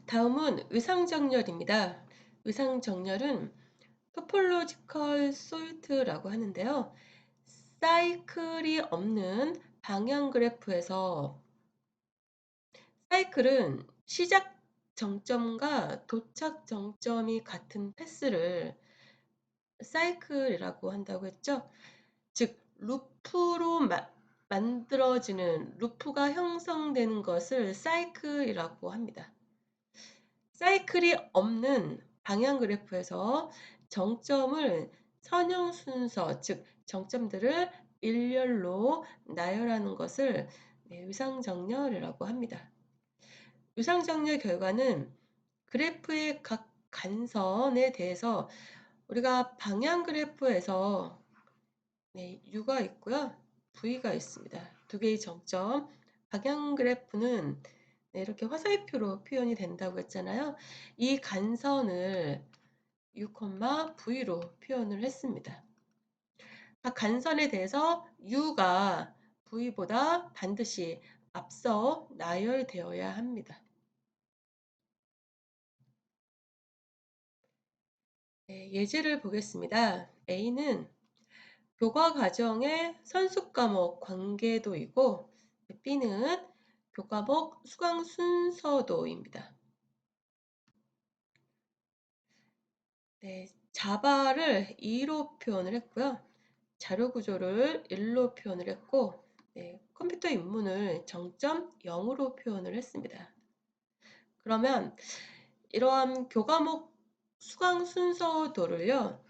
다음은 의상정렬입니다. 의상정렬은 토폴로지컬 솔트라고 하는데요. 사이클이 없는 방향 그래프에서 사이클은 시작 정점과 도착 정점이 같은 패스를 사이클이라고 한다고 했죠. 즉 루프로 만들어지는 루프가 형성되는 것을 사이클이라고 합니다. 사이클이 없는 방향 그래프에서 정점을 선형 순서, 즉 정점들을 일렬로 나열하는 것을 유상정렬이라고 합니다. 유상정렬 결과는 그래프의 각 간선에 대해서 우리가 방향 그래프에서 U가 있고요. V가 있습니다. 두 개의 정점. 방향 그래프는 이렇게 화살표로 표현이 된다고 했잖아요. 이 간선을 U, V로 표현을 했습니다. 각 간선에 대해서 U가 V보다 반드시 앞서 나열되어야 합니다. 예제를 보겠습니다. A는 교과 과정의 선수 과목 관계도이고 B는 교과목 수강 순서도입니다. 자바를 2로 표현을 했고요. 자료 구조를 1로 표현을 했고 컴퓨터 입문을 정점 0으로 표현을 했습니다. 그러면 이러한 교과목 수강 순서도를요.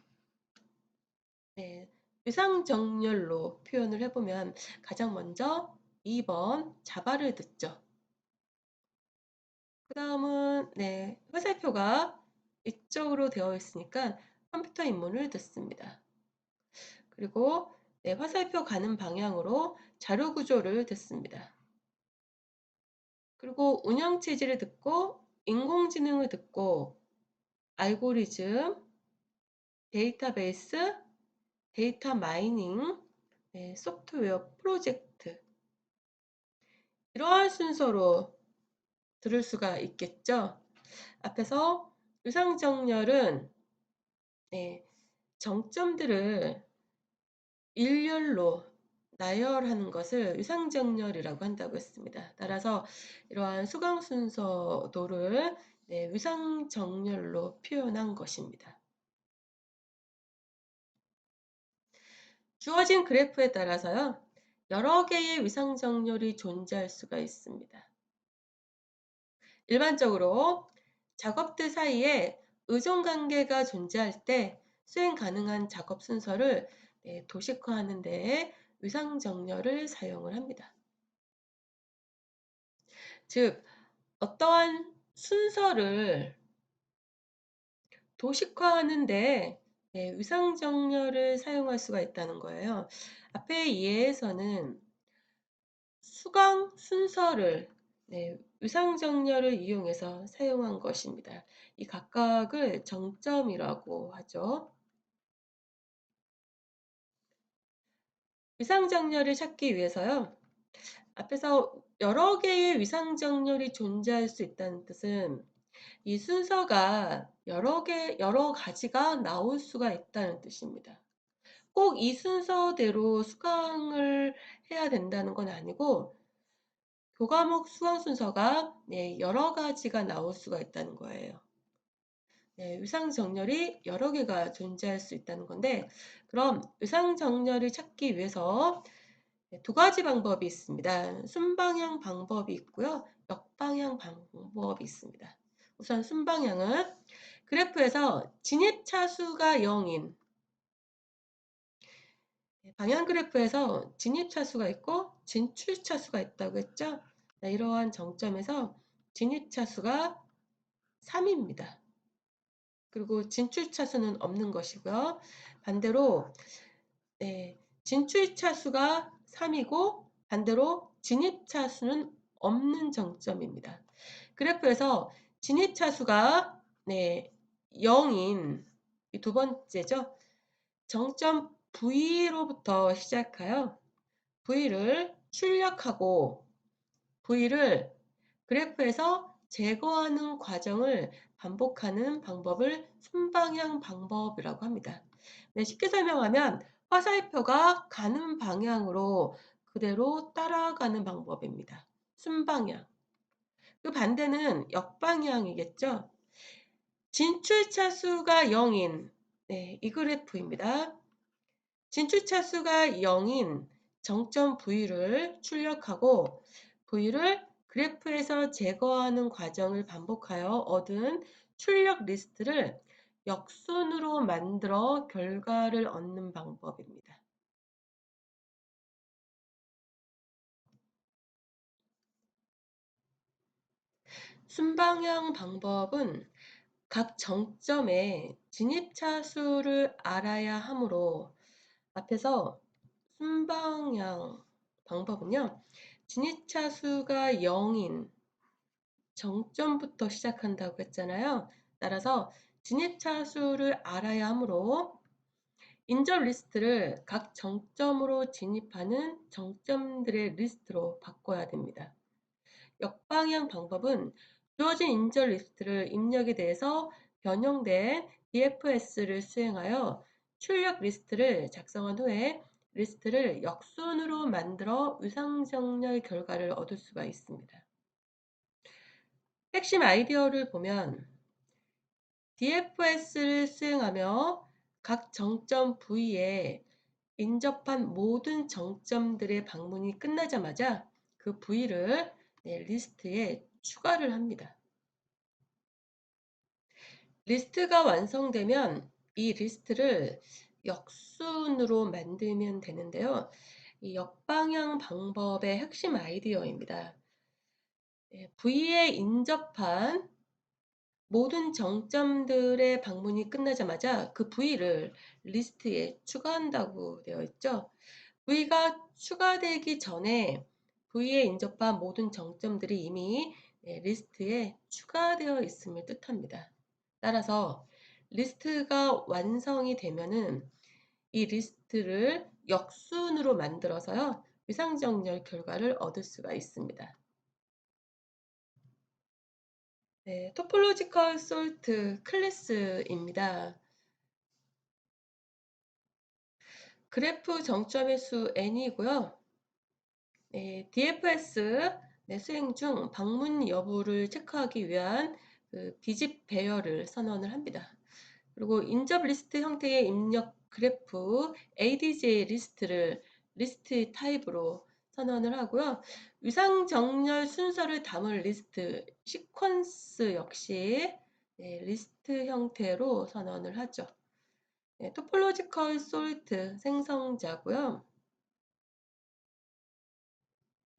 유상정렬로 표현을 해보면 가장 먼저 2번 자바를 듣죠. 그 다음은 화살표가 이쪽으로 되어 있으니까 컴퓨터 입문을 듣습니다. 그리고 화살표 가는 방향으로 자료 구조를 듣습니다. 그리고 운영체제를 듣고 인공지능을 듣고 알고리즘, 데이터베이스, 데이터 마이닝, 소프트웨어 프로젝트 이러한 순서로 들을 수가 있겠죠. 앞에서 유상정렬은 정점들을 일렬로 나열하는 것을 유상정렬이라고 한다고 했습니다. 따라서 이러한 수강 순서도를 유상정렬로 표현한 것입니다. 주어진 그래프에 따라서요. 여러 개의 유상정렬이 존재할 수가 있습니다. 일반적으로 작업들 사이에 의존관계가 존재할 때 수행 가능한 작업 순서를 도식화하는 데 유상정렬을 사용을 합니다. 즉 어떠한 순서를 도식화하는 데 유상정렬을 사용할 수가 있다는 거예요. 앞의 예에서는 수강 순서를 유상정렬을 이용해서 사용한 것입니다. 이 각각을 정점이라고 하죠. 유상정렬을 찾기 위해서요. 앞에서 여러 개의 유상정렬이 존재할 수 있다는 뜻은 이 순서가 여러 가지가 나올 수가 있다는 뜻입니다. 꼭 이 순서대로 수강을 해야 된다는 건 아니고 교과목 수강 순서가 여러 가지가 나올 수가 있다는 거예요. 유상정렬이 여러 개가 존재할 수 있다는 건데 그럼 유상정렬을 찾기 위해서 두 가지 방법이 있습니다. 순방향 방법이 있고요. 역방향 방법이 있습니다. 우선 순방향은 그래프에서 진입차수가 0인 방향 그래프에서 진입차수가 있고 진출차수가 있다고 했죠. 이러한 정점에서 진입차수가 3입니다. 그리고 진출차수는 없는 것이고요. 반대로 진출차수가 3이고 반대로 진입차수는 없는 정점입니다. 그래프에서 진입차수가 0인 이 두 번째죠. 정점 V로부터 시작하여 V를 출력하고 V를 그래프에서 제거하는 과정을 반복하는 방법을 순방향 방법이라고 합니다. 네, 쉽게 설명하면 화살표가 가는 방향으로 그대로 따라가는 방법입니다. 순방향. 그 반대는 역방향이겠죠. 진출차 수가 0인 이 그래프입니다. 진출차 수가 0인 정점 V를 출력하고 V를 그래프에서 제거하는 과정을 반복하여 얻은 출력 리스트를 역순으로 만들어 결과를 얻는 방법입니다. 순방향 방법은 각 정점의 진입차 수를 알아야 하므로 앞에서 순방향 방법은요. 진입차 수가 0인 정점부터 시작한다고 했잖아요. 따라서 진입차 수를 알아야 하므로 인접 리스트를 각 정점으로 진입하는 정점들의 리스트로 바꿔야 됩니다. 역방향 방법은 주어진 인접 리스트를 입력에 대해서 변형된 DFS를 수행하여 출력 리스트를 작성한 후에 리스트를 역순으로 만들어 위상정렬 결과를 얻을 수가 있습니다. 핵심 아이디어를 보면 DFS를 수행하며 각 정점 V에 인접한 모든 정점들의 방문이 끝나자마자 그 V를 리스트에 추가를 합니다. 리스트가 완성되면 이 리스트를 역순으로 만들면 되는데요. 이 역방향 방법의 핵심 아이디어입니다. V에 인접한 모든 정점들의 방문이 끝나자마자 그 V를 리스트에 추가한다고 되어 있죠. V가 추가되기 전에 V에 인접한 모든 정점들이 이미 리스트에 추가되어 있음을 뜻합니다. 따라서 리스트가 완성이 되면은 이 리스트를 역순으로 만들어서요. 위상정렬 결과를 얻을 수가 있습니다. 네, 토폴로지컬 솔트 클래스입니다. 그래프 정점의 수 n이고요. DFS 수행 중 방문 여부를 체크하기 위한 그 비집 배열을 선언을 합니다. 그리고 인접 리스트 형태의 입력 그래프 ADJ 리스트를 리스트 타입으로 선언을 하고요. 위상 정렬 순서를 담을 리스트 시퀀스 역시 리스트 형태로 선언을 하죠. 토폴로지컬 솔트 생성자고요.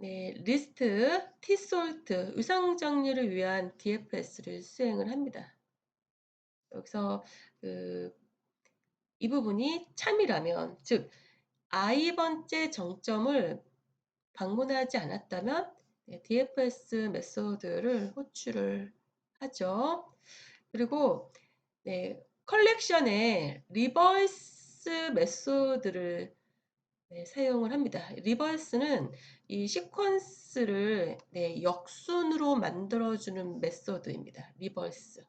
리스트 t솔트 위상 정렬을 위한 DFS를 수행을 합니다. 여기서 이 부분이 참이라면, 즉 i번째 정점을 방문하지 않았다면 DFS 메소드를 호출을 하죠. 그리고 컬렉션의 리버스 메소드를 사용을 합니다. 리버스는 이 시퀀스를 역순으로 만들어주는 메소드입니다. 리버스.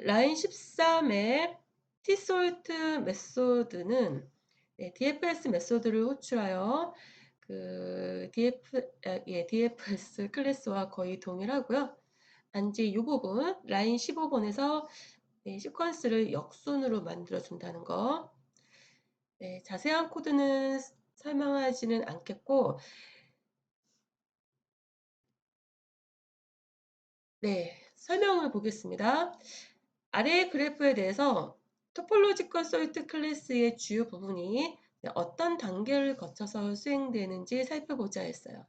라인 13의 t솔트 메소드는 DFS 메소드를 호출하여 그 DFS 클래스와 거의 동일하고요. 단지 이 부분 라인 15번에서 시퀀스를 역순으로 만들어 준다는 거. 자세한 코드는 설명하지는 않겠고, 설명을 보겠습니다. 아래의 그래프에 대해서 토폴로지컬 솔트 클래스의 주요 부분이 어떤 단계를 거쳐서 수행되는지 살펴보자 했어요.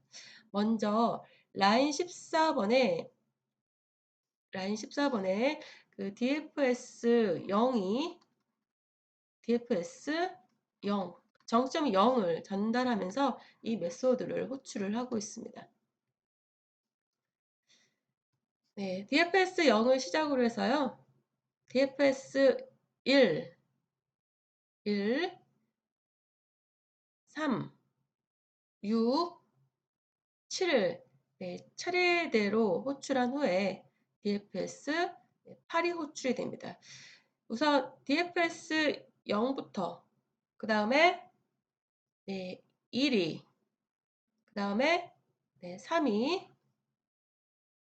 먼저 라인 14번에 그 DFS 0이 DFS 0 정점 0을 전달하면서 이 메소드를 호출을 하고 있습니다. DFS 0을 시작으로 해서요. DFS 1, 3, 6, 7을 차례대로 호출한 후에 DFS 8이 호출이 됩니다. 우선 DFS 0부터 그 다음에 1이 그 다음에 3이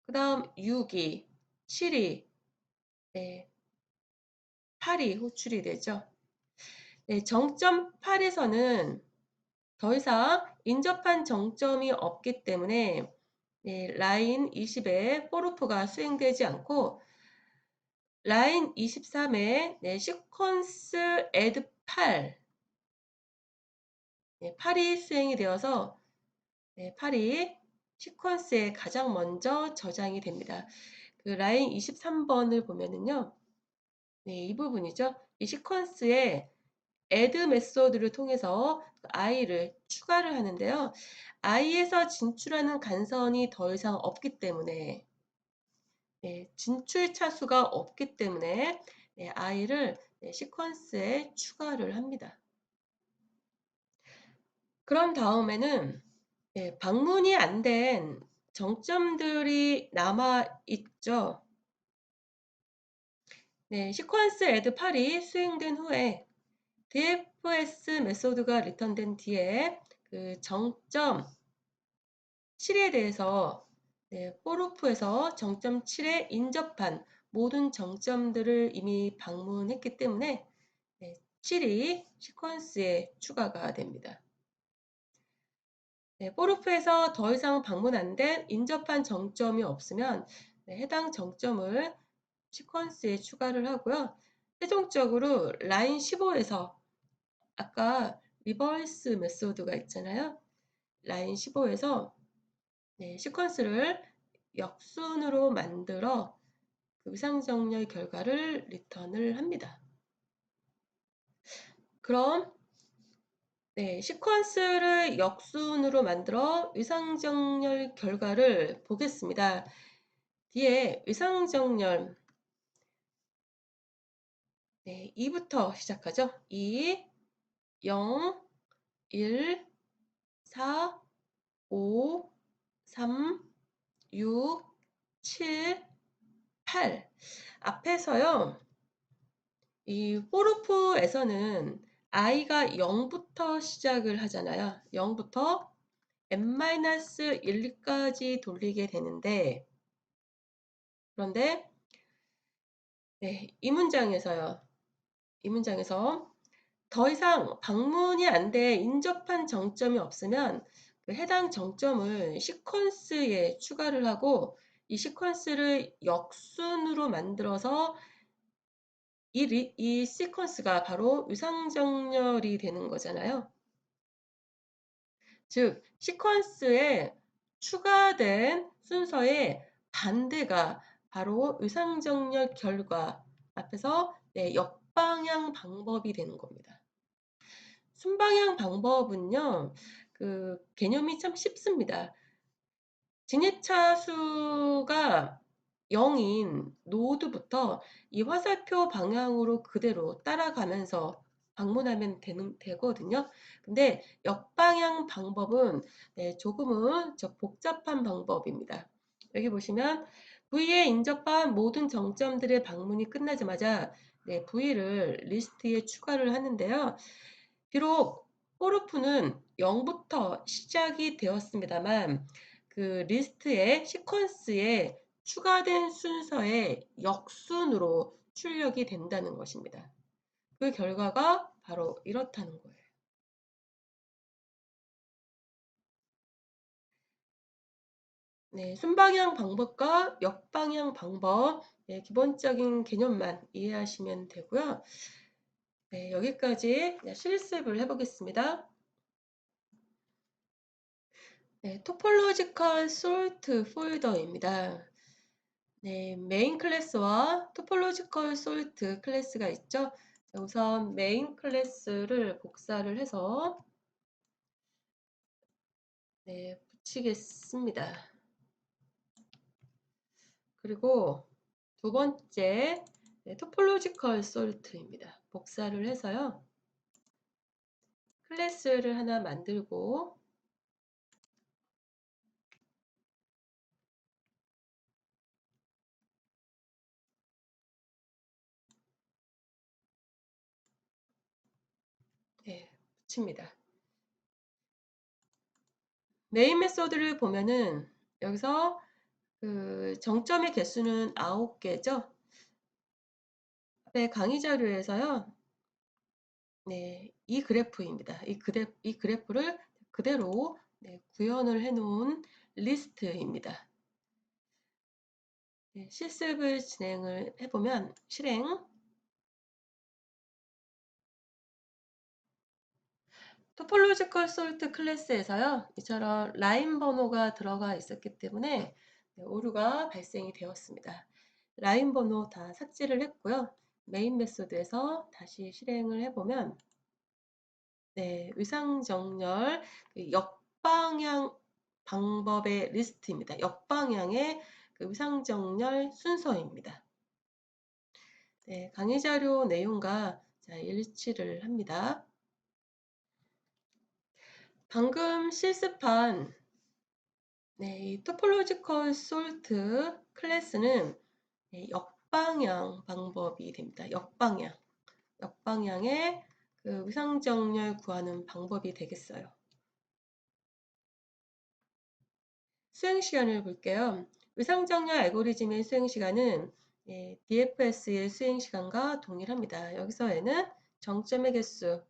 그 다음 6이 7이 8이 호출이 되죠. 정점 8에서는 더 이상 인접한 정점이 없기 때문에 라인 20에 포루프가 수행되지 않고 라인 23에 시퀀스 애드 8 8이 수행이 되어서 8이 시퀀스에 가장 먼저 저장이 됩니다. 그 라인 23번을 보면은요. 이 부분이죠. 이 시퀀스에 add 메소드를 통해서 i를 추가를 하는데요. i에서 진출하는 간선이 더 이상 없기 때문에 진출 차수가 없기 때문에 i를 시퀀스에 추가를 합니다. 그런 다음에는 방문이 안 된 정점들이 남아 있죠. 시퀀스 add 8이 수행된 후에 DFS 메소드가 리턴된 뒤에 그 정점 7에 대해서 포루프에서 정점 7에 인접한 모든 정점들을 이미 방문했기 때문에 7이 시퀀스에 추가가 됩니다. 포루프에서 더 이상 방문 안 된 인접한 정점이 없으면 해당 정점을 시퀀스에 추가를 하고요. 최종적으로 라인 15에서 아까 리버스 메소드가 있잖아요. 라인 15에서 시퀀스를 역순으로 만들어 그 위상정렬 결과를 리턴을 합니다. 그럼 시퀀스를 역순으로 만들어 위상정렬 결과를 보겠습니다. 뒤에 위상정렬 2부터 시작하죠. 2, 0, 1, 4, 5, 3, 6, 7, 8 앞에서요. 이 포르프에서는 i가 0부터 시작을 하잖아요. 0부터 n-1까지 돌리게 되는데 그런데 이 문장에서요. 이 문장에서 더 이상 방문이 안 돼 인접한 정점이 없으면 그 해당 정점을 시퀀스에 추가를 하고 이 시퀀스를 역순으로 만들어서 이 시퀀스가 바로 위상정렬이 되는 거잖아요. 즉, 시퀀스에 추가된 순서의 반대가 바로 위상정렬 결과 앞에서 역방향 방법이 되는 겁니다. 순방향 방법은요, 그 개념이 참 쉽습니다. 진입차수가 0인 노드부터 이 화살표 방향으로 그대로 따라가면서 방문하면 되거든요. 근데 역방향 방법은 조금은 복잡한 방법입니다. 여기 보시면 V에 인접한 모든 정점들의 방문이 끝나자마자 V를 리스트에 추가를 하는데요. 비록 포르프는 0부터 시작이 되었습니다만 그 리스트의 시퀀스에 추가된 순서의 역순으로 출력이 된다는 것입니다. 그 결과가 바로 이렇다는 거예요. 순방향 방법과 역방향 방법 기본적인 개념만 이해하시면 되고요. 여기까지 실습을 해보겠습니다. 토폴로지컬 솔트 폴더입니다. 메인 클래스와 토폴로지컬 솔트 클래스가 있죠. 우선 메인 클래스를 복사를 해서 붙이겠습니다. 그리고 두 번째 토폴로지컬 솔트입니다. 복사를 해서요. 클래스를 하나 만들고 네, 붙입니다. 메인 메소드를 보면은 여기서 그 정점의 개수는 9개죠. 앞에 강의 자료에서요. 네, 이 그래프입니다. 이 그래프를 그대로 네, 구현을 해 놓은 리스트입니다. 네, 실습을 진행을 해보면 실행 토폴로지컬 솔트 클래스에서요. 이처럼 라인 번호가 들어가 있었기 때문에 네, 오류가 발생이 되었습니다. 라인 번호 다 삭제를 했고요. 메인 메소드에서 다시 실행을 해보면 네, 위상정렬 그 역방향 방법의 리스트입니다. 역방향의 그 위상정렬 순서입니다. 네, 강의 자료 내용과 자, 일치를 합니다. 방금 실습한 네, 이 토폴로지컬 솔트 클래스는 네, 역방향 방법이 됩니다. 역방향의 그 위상정렬 구하는 방법이 되겠어요. 수행 시간을 볼게요. 위상정렬 알고리즘의 수행 시간은 예, DFS의 수행 시간과 동일합니다. 여기서 N은 정점의 개수,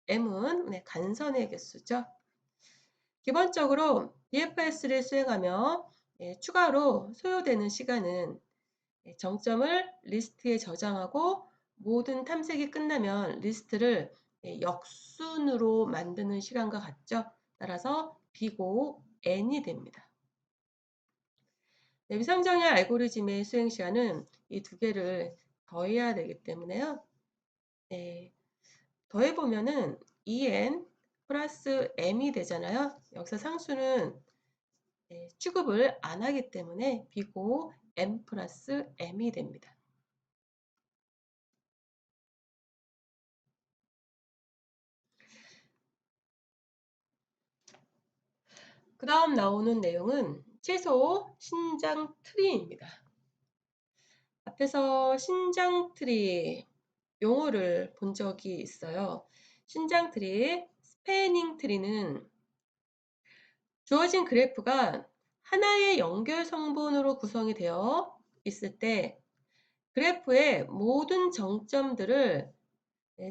M은 네, 간선의 개수죠. 기본적으로 DFS를 수행하며 예, 추가로 소요되는 시간은 예, 정점을 리스트에 저장하고 모든 탐색이 끝나면 리스트를 예, 역순으로 만드는 시간과 같죠. 따라서 B고 N이 됩니다. 네, 위상정렬 알고리즘의 수행 시간은 이 두 개를 더해야 되기 때문에요. 네, 더해보면은 EN 플러스 M이 되잖아요. 여기서 상수는 네, 취급을 안 하기 때문에 B고 M 플러스 M이 됩니다. 그 다음 나오는 내용은 최소 신장 트리입니다. 앞에서 신장 트리 용어를 본 적이 있어요. 신장 트리, 스패닝 트리는 주어진 그래프가 하나의 연결 성분으로 구성이 되어 있을 때 그래프의 모든 정점들을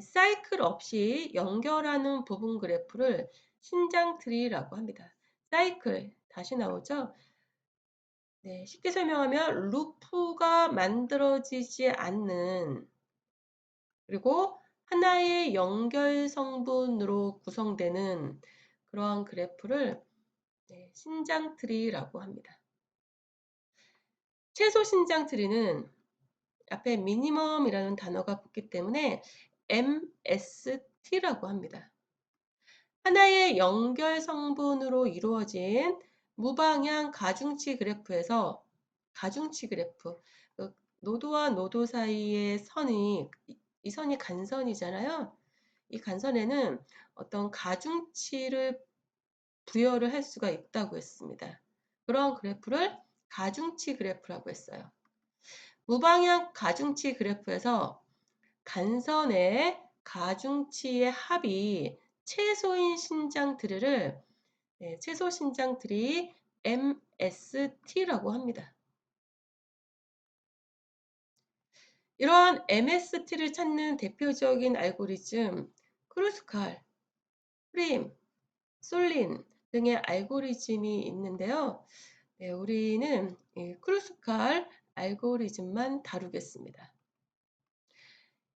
사이클 없이 연결하는 부분 그래프를 신장 트리라고 합니다. 사이클 다시 나오죠? 네, 쉽게 설명하면 루프가 만들어지지 않는 그리고 하나의 연결 성분으로 구성되는 그러한 그래프를 네, 신장 트리라고 합니다. 최소 신장 트리는 앞에 미니멈이라는 단어가 붙기 때문에 MST라고 합니다. 하나의 연결 성분으로 이루어진 무방향 가중치 그래프에서 가중치 그래프, 그 노드와 노드 사이의 선이 이 선이 간선이잖아요. 이 간선에는 어떤 가중치를 부여를 할 수가 있다고 했습니다. 그런 그래프를 가중치 그래프라고 했어요. 무방향 가중치 그래프에서 간선의 가중치의 합이 최소인 신장 트리를 최소 신장 트리 MST라고 합니다. 이러한 MST를 찾는 대표적인 알고리즘 크루스칼, 프림, 솔린 등의 알고리즘이 있는데요. 네, 우리는 크루스칼 알고리즘만 다루겠습니다.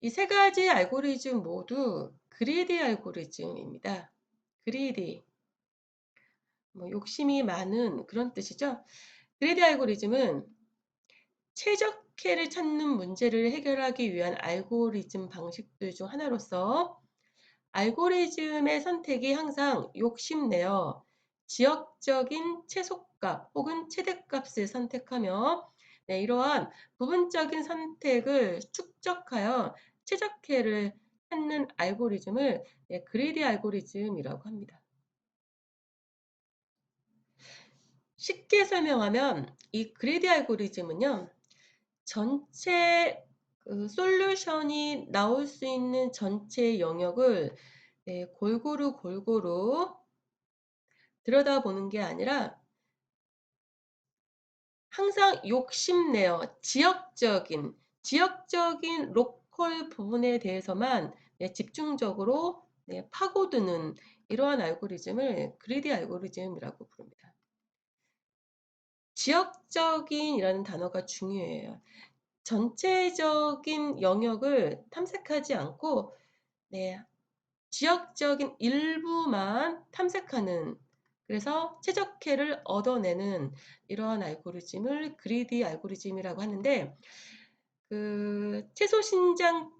이 세 가지 알고리즘 모두 그리디 알고리즘입니다. 그리디, 뭐 욕심이 많은 그런 뜻이죠. 그리디 알고리즘은 최적해를 찾는 문제를 해결하기 위한 알고리즘 방식들 중 하나로서 알고리즘의 선택이 항상 욕심내어 지역적인 최소값 혹은 최대값을 선택하며 네, 이러한 부분적인 선택을 축적하여 최적해를 찾는 알고리즘을 네, 그리디 알고리즘이라고 합니다. 쉽게 설명하면 이 그리디 알고리즘은요. 전체 그 솔루션이 나올 수 있는 전체 영역을 골고루 들여다보는 게 아니라 항상 욕심내어 지역적인 로컬 부분에 대해서만 집중적으로 파고드는 이러한 알고리즘을 그리디 알고리즘이라고 부릅니다. 지역적인이라는 단어가 중요해요. 전체적인 영역을 탐색하지 않고 네, 지역적인 일부만 탐색하는, 그래서 최적해를 얻어내는 이러한 알고리즘을 그리디 알고리즘이라고 하는데, 그 채소 신장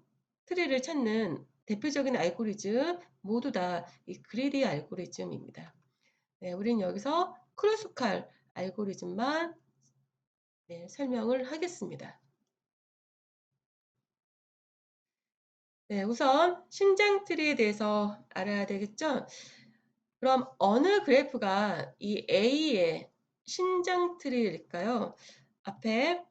트리를 찾는 대표적인 알고리즘 모두 다 이 그리디 알고리즘입니다. 네, 우린 여기서 크루스칼 알고리즘만 설명을 하겠습니다. 네, 우선 신장 트리에 대해서 알아야 되겠죠? 그럼 어느 그래프가 이 A의 신장 트리일까요? 앞에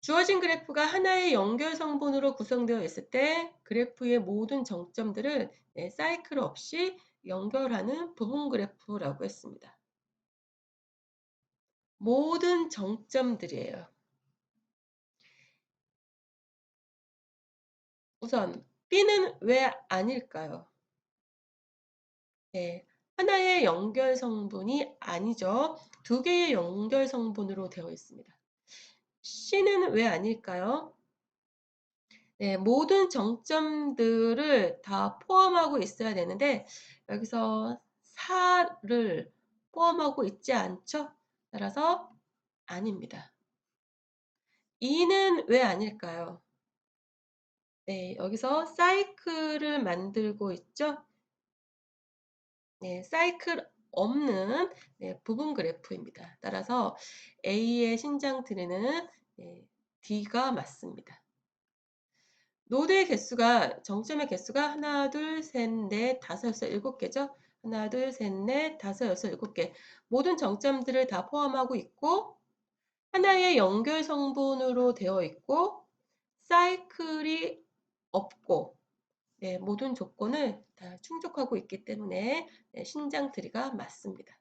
주어진 그래프가 하나의 연결 성분으로 구성되어 있을 때 그래프의 모든 정점들을 사이클 없이 연결하는 부분 그래프라고 했습니다. 모든 정점들이에요. 우선 B는 왜 아닐까요? 네, 하나의 연결 성분이 아니죠. 두 개의 연결 성분으로 되어 있습니다. C는 왜 아닐까요? 네, 모든 정점들을 다 포함하고 있어야 되는데 여기서 4를 포함하고 있지 않죠? 따라서 아닙니다. 2는 왜 아닐까요? 네, 여기서 사이클을 만들고 있죠? 네, 사이클 없는 부분 그래프입니다. 따라서 A의 신장 트리는 D가 맞습니다. 노드의 개수가, 정점의 개수가 하나, 둘, 셋, 넷, 다섯, 여섯, 일곱 개죠. 하나, 둘, 셋, 넷, 다섯, 여섯, 일곱 개. 모든 정점들을 다 포함하고 있고 하나의 연결 성분으로 되어 있고 사이클이 없고 모든 조건을 다 충족하고 있기 때문에 신장 트리가 맞습니다.